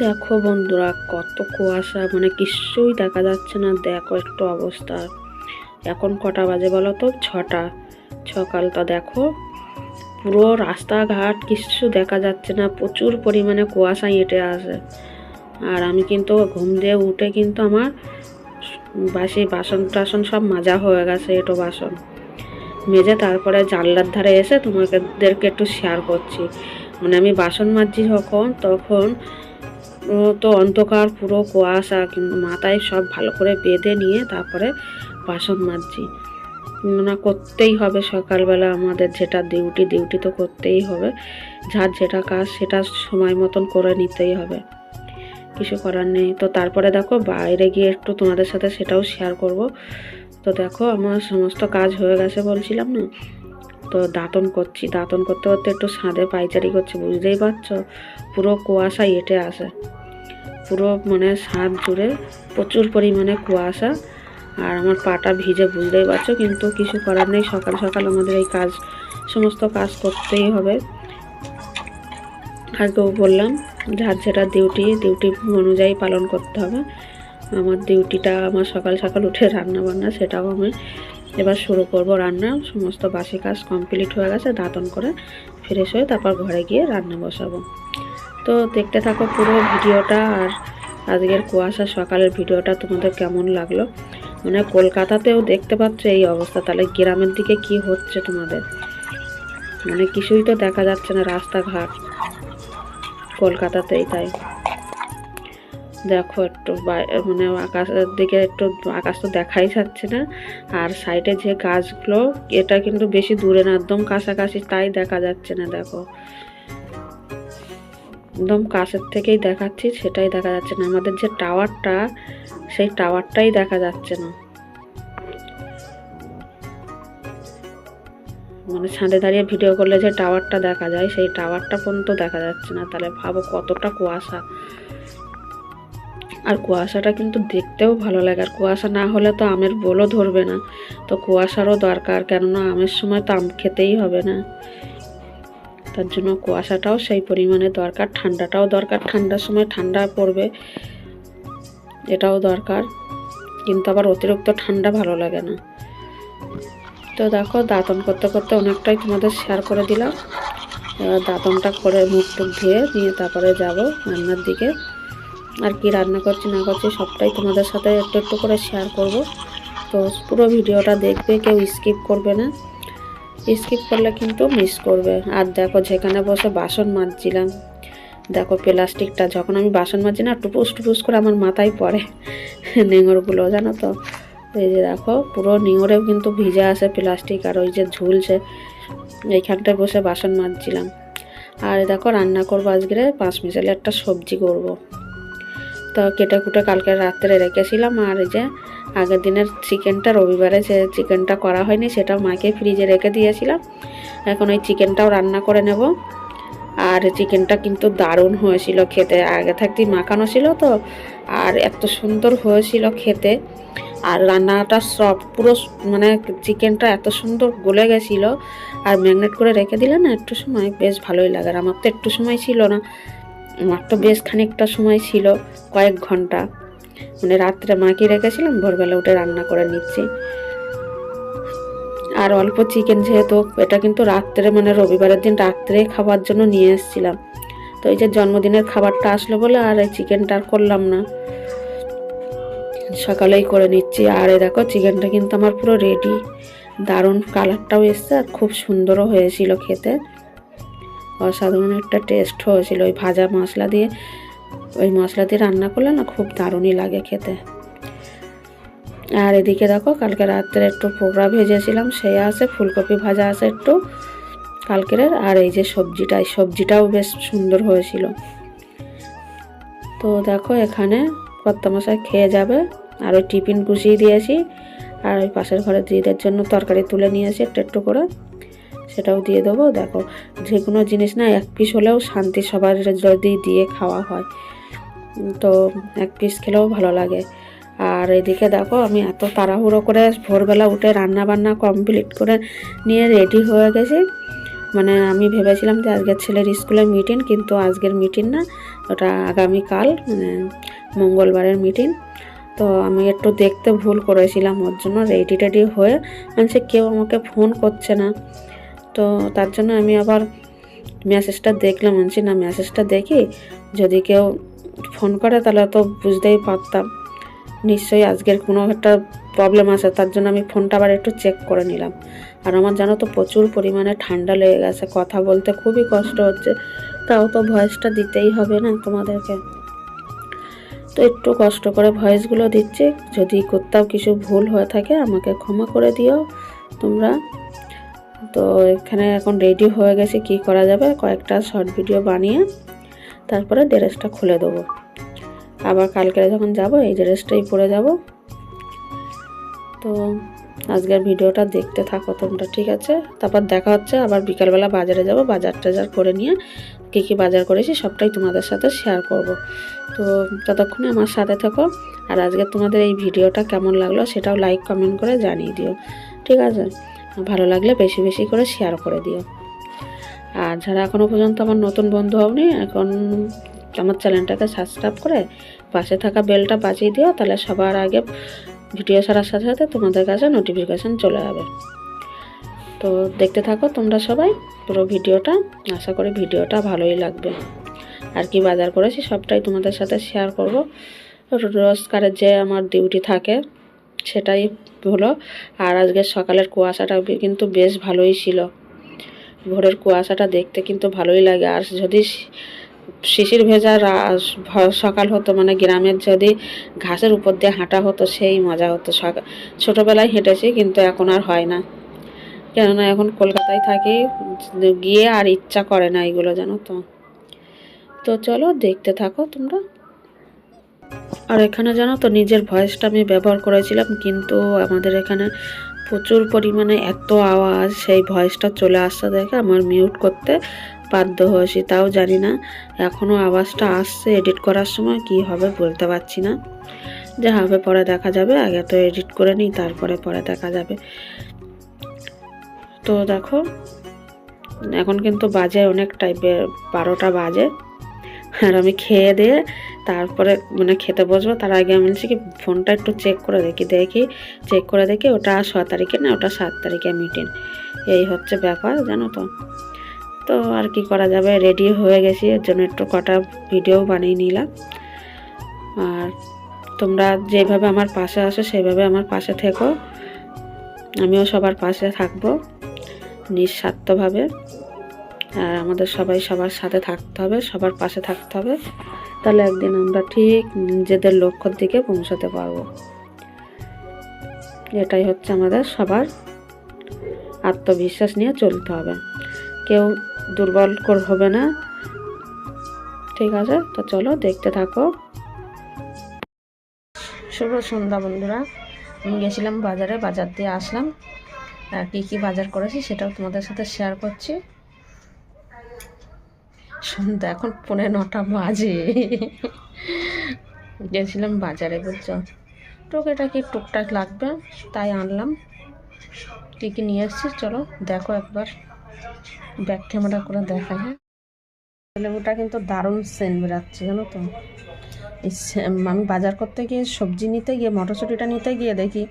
দেখো বন্ধুরা, কত কুয়াশা, মানে কিছুই দেখা যাচ্ছে না। দেখো একটু অবস্থা। এখন কটা বাজে বলো তো? 6টা সকালটা। দেখো পুরো রাস্তাঘাট কিছু দেখা যাচ্ছে না, প্রচুর পরিমাণে কুয়াশা এঁটে আসে। আর আমি কিন্তু ঘুম দিয়ে উঠে কিন্তু আমার বাসি বাসন টাসন সব মাজা হয়ে গেছে, এটো বাসন মেজে তারপরে জানলার ধারে এসে তোমাদেরকে একটু শেয়ার করছি। মানে আমি বাসন মাজছি তখন তো অন্ধকার, পুরো কুয়াশা, কিন্তু মাথায় সব ভালো করে বেঁধে নিয়ে তারপরে বাসন মাজছি। না করতেই হবে, সকালবেলা আমাদের যেটা ডিউটি তো করতেই হবে। যার যেটা কাজ সেটা সময় মতন করে নিতেই হবে, কিছু করার নেই। তো তারপরে দেখো বাইরে গিয়ে একটু তোমাদের সাথে সেটাও শেয়ার করব। তো দেখো আমার সমস্ত কাজ হয়ে গেছে বলছিলাম না, তো দাঁতন করছি। দাঁতন করতে করতে একটু ছাদে পায়চারি করছি, বুঝতেই পারছো পুরো কুয়াশা এঁটে আসে, পুরো মানে ছাদ জুড়ে প্রচুর পরিমাণে কুয়াশা। আর আমার পাটা ভিজে, বুঝতেই পারছো, কিন্তু কিছু করার নেই। সকাল সকাল আমাদের এই কাজ, সমস্ত কাজ করতেই হবে। আগেও বললাম, যার যেটা ডিউটি অনুযায়ী পালন করতে হবে। আমার ডিউটিটা আমার সকাল সকাল উঠে রান্না বান্না, সেটাও আমি এবার শুরু করব। রান্না সমস্ত বাসি কাজ কমপ্লিট হয়ে গেছে, দাঁতন করে ফ্রেশ হয়ে তারপর ঘরে গিয়ে রান্না বসাবো। তো দেখতে থাকো পুরো ভিডিওটা। আর আজকের কুয়াশা সকালের ভিডিওটা তোমাদের কেমন লাগলো? মানে কলকাতাতেও দেখতে পাচ্ছ এই অবস্থা, তাহলে গ্রামের দিকে কি হচ্ছে তোমাদের? মানে কিছুই তো দেখা যাচ্ছে না রাস্তাঘাট কলকাতাতেই। তাই দেখো একটু মানে আকাশের দিকে, একটু আকাশ তো দেখাই যাচ্ছে না। আর সাইডে যে গাছগুলো, এটা কিন্তু বেশি দূরে না, একদম কাছাকাছি, তাই দেখা যাচ্ছে না। দেখো একদম কাছের থেকেই দেখাচ্ছি, সেটাই দেখা যাচ্ছে না। আমাদের যে টাওয়ারটা, সেই টাওয়ারটাই দেখা যাচ্ছে না। মানে ছাদে দাঁড়িয়ে ভিডিও করলে যে টাওয়ারটা দেখা যায়, সেই টাওয়ারটা পর্যন্ত দেখা যাচ্ছে না। তাহলে ভাবো কতটা কুয়াশা। আর কুয়াশাটা কিন্তু দেখতেও ভালো লাগে। আর কুয়াশা না হলে তো আমের বোলও ধরবে না। তো কুয়াশারও দরকার, কেননা আমের সময় তো আম খেতেই হবে না। তার জন্য কুয়াশাটাও সেই পরিমাণে দরকার, ঠান্ডাটাও দরকার। ঠান্ডার সময় ঠান্ডা পড়বে, এটাও দরকার, কিন্তু আবার অতিরিক্ত ঠান্ডা ভালো লাগে না। তো দেখো দাঁতন করতে করতে অনেকটাই তোমাদের শেয়ার করে দিলাম। এবার দাঁতনটা করে মুখ টুক ধুয়ে নিয়ে তারপরে যাব রান্নার দিকে। আর কি রান্না করছি না করছি সবটাই তোমাদের সাথে একটু একটু করে শেয়ার করব। তো পুরো ভিডিওটা দেখবে, কেউ স্কিপ করবে না, স্কিপ করলে কিন্তু মিস করবে। আর দেখো যেখানে বসে বাসন মাজছিলাম, দেখো প্লাস্টিকটা যখন আমি বাসন মাজছি না, টুপুস টুপুস করে আমার মাথায় পড়ে নিঙড়গুলো, জানো তো। এই যে দেখো পুরো নিঙড়েও কিন্তু ভিজে আসে প্লাস্টিক, আর ওই যে ঝুলছে, এইখানটায় বসে বাসন মাজছিলাম। আর দেখো রান্না করবো আজকে 5 মিশালি একটা সবজি করব। তো কেটে কুটে কালকে রাত্রে রেখেছিলাম। আর এই যে আগের দিনের চিকেনটা, রবিবারে যে চিকেনটা করা হয়নি, সেটা মাকে ফ্রিজে রেখে দিয়েছিলাম। এখন ওই চিকেনটাও রান্না করে নেব। আর চিকেনটা কিন্তু দারুণ হয়েছিল খেতে, আগে থাকতেই মাখানো ছিল তো, আর এত সুন্দর হয়েছিল খেতে। আর রান্নাটা সফট, পুরো মানে চিকেনটা এত সুন্দর গলে গেছিল। আর ম্যারিনেট করে রেখে দিলে না একটু সময়, বেশ ভালোই লাগে। আর আমার তো একটু সময় ছিল না, আমার তো বেশ খানিকটা সময় ছিল, কয়েক ঘন্টা। মানে রাত্রে মাকে রেখেছিলাম, ভোরবেলা উঠে রান্না করে নিচ্ছি। আর অল্প চিকেন যেহেতু, এটা কিন্তু রাত্রে, মানে রবিবারের দিন রাত্রে খাবার জন্য নিয়ে এসেছিলাম। তো এই যে জন্মদিনের খাবারটা আসলো বলে আর এই চিকেনটা আর করলাম না, সকালেই করে নিচ্ছি। আর এই দেখো চিকেনটা কিন্তু আমার পুরো রেডি, দারুণ কালারটাও এসছে, আর খুব সুন্দরও হয়েছিল খেতে, অসাধারণ একটা টেস্ট হয়েছিল। ওই ভাজা মশলা দিয়ে, ওই মশলা দিয়ে রান্না করলে না খুব দারুণই লাগে খেতে। আর এদিকে দেখো কালকে রাত্রে একটু পোকড়া ভেজেছিলাম, সেই আছে, ফুলকপি ভাজা আছে একটু কালকের। আর এই যে সবজিটাও বেশ সুন্দর হয়েছিল। তো দেখো এখানে কর্তামশাই খেয়ে যাবে। আর ওই টিফিন গুছিয়ে দিয়েছি। আর ওই পাশের ঘরে দিদিদের জন্য তরকারি তুলে নিয়েছি একটু একটু করে, সেটাও দিয়ে দেবো। দেখো যে কোনো জিনিস না এক পিস হলেও শান্তি, সবার যদি দিয়ে খাওয়া হয় তো এক পিস খেলেও ভালো লাগে। আর এদিকে দেখো আমি এত তাড়াহুড়ো করে ভোরবেলা উঠে রান্না বান্না কমপ্লিট করে নিয়ে রেডি হয়ে গেছি। মানে আমি ভেবেছিলাম যে আজকের ছেলের স্কুলের মিটিং, কিন্তু আজকের মিটিং না, ওটা আগামীকাল মানে মঙ্গলবারের মিটিং। তো আমি একটু দেখতে ভুল করেছিলাম, ওর জন্য রেডি টেডি হয়ে মানে কেউ আমাকে ফোন করছে না। তো তার জন্য আমি আবার মেসেজটা দেখলাম, বলছি না মেসেজটা দেখি, যদি কেউ ফোন করে তাহলে তো বুঝতেই পারতাম নিশ্চয়ই আজকের কোনো একটা প্রবলেম আছে। তার জন্য আমি ফোনটা আবার একটু চেক করে নিলাম। আর আমার জানো তো প্রচুর পরিমাণে ঠান্ডা লেগে গেছে, কথা বলতে খুবই কষ্ট হচ্ছে, তাও তো ভয়েসটা দিতেই হবে না তোমাদেরকে, তো একটু কষ্ট করে ভয়েসগুলো দিচ্ছি। যদি কোথাও কিছু ভুল হয়ে থাকে আমাকে ক্ষমা করে দিও তোমরা। তো এখানে এখন রেডি হয়ে গেছে, কি করা যাবে, কয়েকটা শর্ট ভিডিও বানিয়ে তারপরে ড্রেসটা খুলে দেবো। আবার কালকে যখন যাব এই ড্রেসটাই পরে যাব। তো আজকের ভিডিওটা দেখতে থাকো তোমরা, ঠিক আছে? তারপর দেখা হচ্ছে আবার বিকালবেলা বাজারে যাব, বাজার টাজার করে নিয়ে কী কী বাজার করেছি সবটাই তোমাদের সাথে শেয়ার করব। তো ততক্ষণে আমার সাথে থাকো। আর আজকে তোমাদের এই ভিডিওটা কেমন লাগলো সেটাও লাইক কমেন্ট করে জানিয়ে দিও, ঠিক আছে? ভালো লাগলে বেশি বেশি করে শেয়ার করে দিও। আর যারা এখনও পর্যন্ত আমার নতুন বন্ধু হওনি, এখন আমার চ্যানেলটাকে সাবস্ক্রাইব করে পাশে থাকা বেলটা বাজিয়ে দিও, তাহলে সবার আগে ভিডিও ছাড়ার সাথে সাথে তোমাদের কাছে নোটিফিকেশান চলে যাবে। তো দেখতে থাকো তোমরা সবাই পুরো ভিডিওটা, আশা করি ভিডিওটা ভালোই লাগবে। আর কি বাজার করেছি সবটাই তোমাদের সাথে শেয়ার করব। রোজকারের যে আমার ডিউটি থাকে সেটাই হলো। আর আজকে সকালের কুয়াশাটা কিন্তু বেশ ভালোই ছিল, ভোরের কুয়াশাটা দেখতে কিন্তু ভালোই লাগে। আর যদি শিশির ভেজা সকাল হতো, মানে গ্রামের যদি ঘাসের উপর দিয়ে হাঁটা হতো সেই মজা হতো। ছোটোবেলায় হেঁটেছি, কিন্তু এখন আর হয় না, কেননা এখন কলকাতায় থাকি, গিয়ে আর ইচ্ছা করে না এগুলো, জানো তো। তো চলো দেখতে থাকো তোমরা। আর এখানে জানো তো নিজের ভয়েসটা আমি ব্যবহার করেছিলাম, কিন্তু আমাদের এখানে প্রচুর পরিমাণে এত আওয়াজ, সেই ভয়েসটা চলে আসতে দেখে আমার মিউট করতে বাধ্য হয়েছি। তাও জানি না এখনও আওয়াজটা আসছে, এডিট করার সময় কি হবে বলতে পারছি না, যা হবে পরে দেখা যাবে। আগে তো এডিট করে নিই, তারপরে পরে দেখা যাবে। তো দেখো এখন কিন্তু বাজে অনেকটাই, 12টা বাজে। আর আমি খেয়ে দিয়ে তারপরে মানে খেতে বসবো, তার আগে আমি বলছি কি ফোনটা একটু চেক করে চেক করে দেখি ওটা 6 তারিখে না ওটা 7 তারিখে মিটিং, এই হচ্ছে ব্যাপার, জানো তো। তো আর কি করা যাবে, রেডি হয়ে গেছি, এর জন্য একটু কটা ভিডিও বানিয়ে নিলাম। আর তোমরা যেভাবে আমার পাশে আসো সেইভাবে আমার পাশে থেকো, আমিও সবার পাশে থাকবো নিঃস্বার্থভাবে। আর আমাদের সবাই সবার সাথে থাকতে হবে, সবার পাশে থাকতে হবে, তাহলে একদিন আমরা ঠিক নিজেদের লক্ষ্যের দিকে পৌঁছাতে পারবো। এটাই হচ্ছে আমাদের সবার আত্মবিশ্বাস নিয়ে চলতে হবে, কেউ দুর্বল হবে না, ঠিক আছে? তো চলো দেখতে থাকো। শুভ সন্ধ্যা বন্ধুরা, আমি গেছিলাম বাজারে, বাজার দিয়ে আসলাম, আর কী কী বাজার করেছি সেটাও তোমাদের সাথে শেয়ার করছি। সন্ধ্যা এখন 9:30 বাজে, গেছিলাম বাজারে, বুঝছো, টুকটাক লাগবে তাই আনলাম। কী কী নিয়ে এসেছি চলো দেখো একবার, ব্যাক ক্যামেরা করে দেখা। হ্যাঁ, লেবুটা কিন্তু দারুণ সেন্ট বেরাচ্ছে, জানো তো। আমি বাজার করতে গিয়ে সবজি নিতে গিয়ে মটরশুঁটিটা নিতে গিয়ে দেখি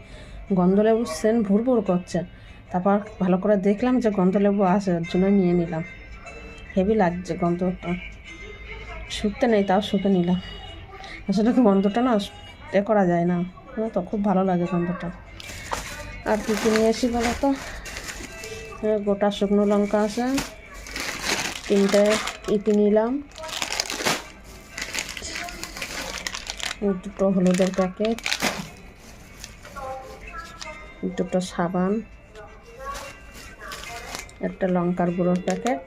গন্ধলেবুর সেন্ট ভুরভুর করছে। তারপর ভালো করে দেখলাম যে গন্ধলেবু আছে, ওর জন্য নিয়ে নিলাম। হেভি লাগছে গন্ধটা, শুকতে নেই তাও শুকে নিলাম। আসলে গন্ধটা না করা যায় না, তো খুব ভালো লাগে গন্ধটা। আর কী কী নিয়ে এসি বলো তো, গোটা শুকনো লঙ্কা আছে 3টে, ইতি নিলাম, 2টো হলুদের প্যাকেট, 2টো সাবান, একটা লঙ্কার গুঁড়োর প্যাকেট,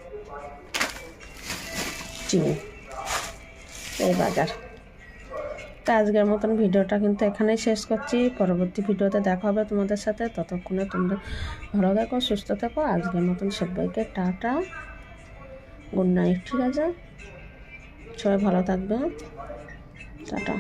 চিনি, এই বাজার। তো আজকের মতন ভিডিওটা কিন্তু এখানেই শেষ করছি, পরবর্তী ভিডিওতে দেখা হবে তোমাদের সাথে। ততক্ষণে তোমরা ভালো থাকো, সুস্থ থাকো। আজকের মতন সবাইকে টাটা, গুড নাইট, ঠিক আছে? সবাই ভালো থাকবে, টাটা।